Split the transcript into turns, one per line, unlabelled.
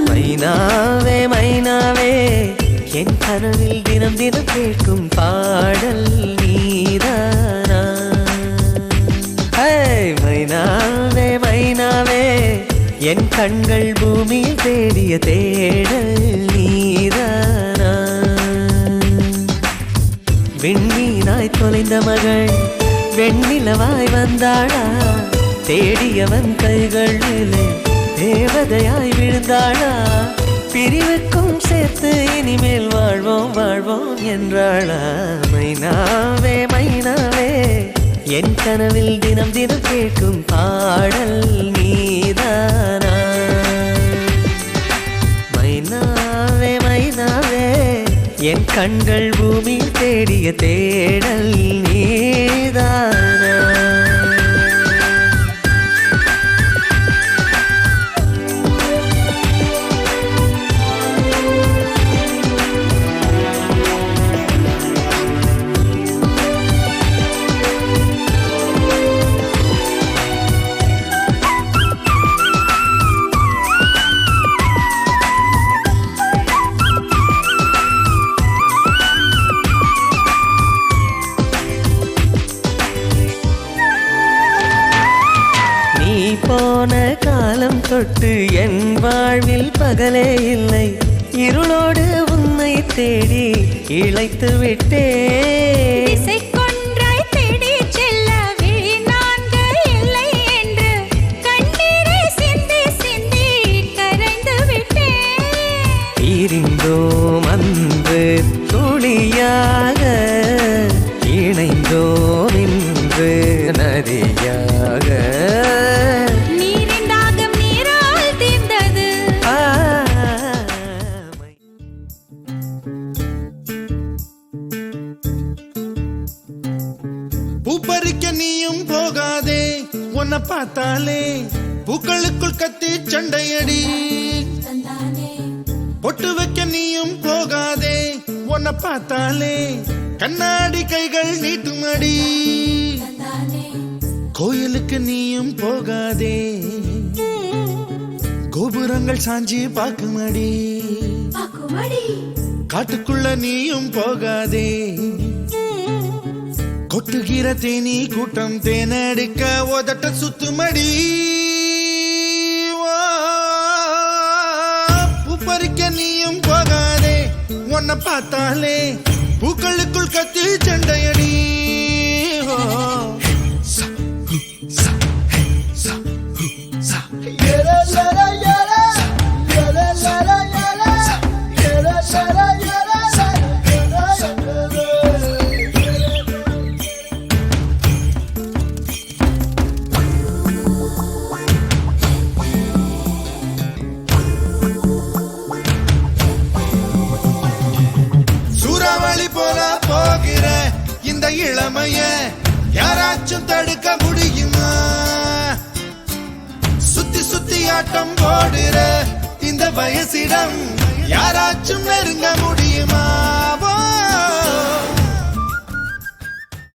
மைனாவே மைனாவே என் கனவில் தினம் தினம் கேட்கும் பாடல் நீதானா. மைனாவே மைனாவே என் கண்கள் பூமியில் தேடிய தேடல் நீதானா. விண்மீனாய் தொலைந்த மகள் வெண்ணிலவாய் வந்தாளா. தேடியவன் கைகளிலே தேவதையாய் விழுந்தாளா. பிரிவுக்கும் சேர்த்து இனிமேல் வாழ்வோம் வாழ்வோம் என்றாளா. மைனாவே மைனாவே என் கனவில் தினம் தினம் கேட்கும் பாடல் நீதானா. மைனாவே மைனாவே என் கண்கள் பூமியில் தேடிய தேடல் நீதானா. போன காலம் தொட்டு என் வாழ்வில் பகலே இல்லை. இருளோடு உன்னை தேடி இழைத்து விட்டேன். தேடி செல்ல விழி நான்கு இல்லை என்று கண்ணீரை சிந்தி சிந்தி கரைந்து விட்டேன். இருந்தோம் அன்று துளியாக இணைந்தோம் இன்று நதியாக.
பூப்பறிக்க நீயும் போகாதே, உன்னை பார்த்தாலே பூக்களுக்குள் கத்தி சண்டையடி. பொட்டு வைக்க நீயும் போகாதே, உன்னை பார்த்தாலே கண்ணாடி கைகள் நீட்டுமடி. கோயிலுக்கு நீயும் போகாதே, கோபுரங்கள் சாஞ்சி பாக்குமடி. காட்டுக்குள்ள நீயும் போகாதே, கொட்டுகிற தேனி கூட்டம் தேனடிக்க உதட்ட சுத்துமடி. பூப்பறிக்க நீயும் போகாதே, உன்னை பார்த்தாலே பூக்களுக்குள் கத்தி சண்டையடி. போல போகிற இந்த இளமைய யாராச்சும் தடுக்க முடியுமா? சுத்தி சுத்தி ஆட்டம் போடுற இந்த வயசிடம் யாராச்சும் நெருங்க முடியுமா?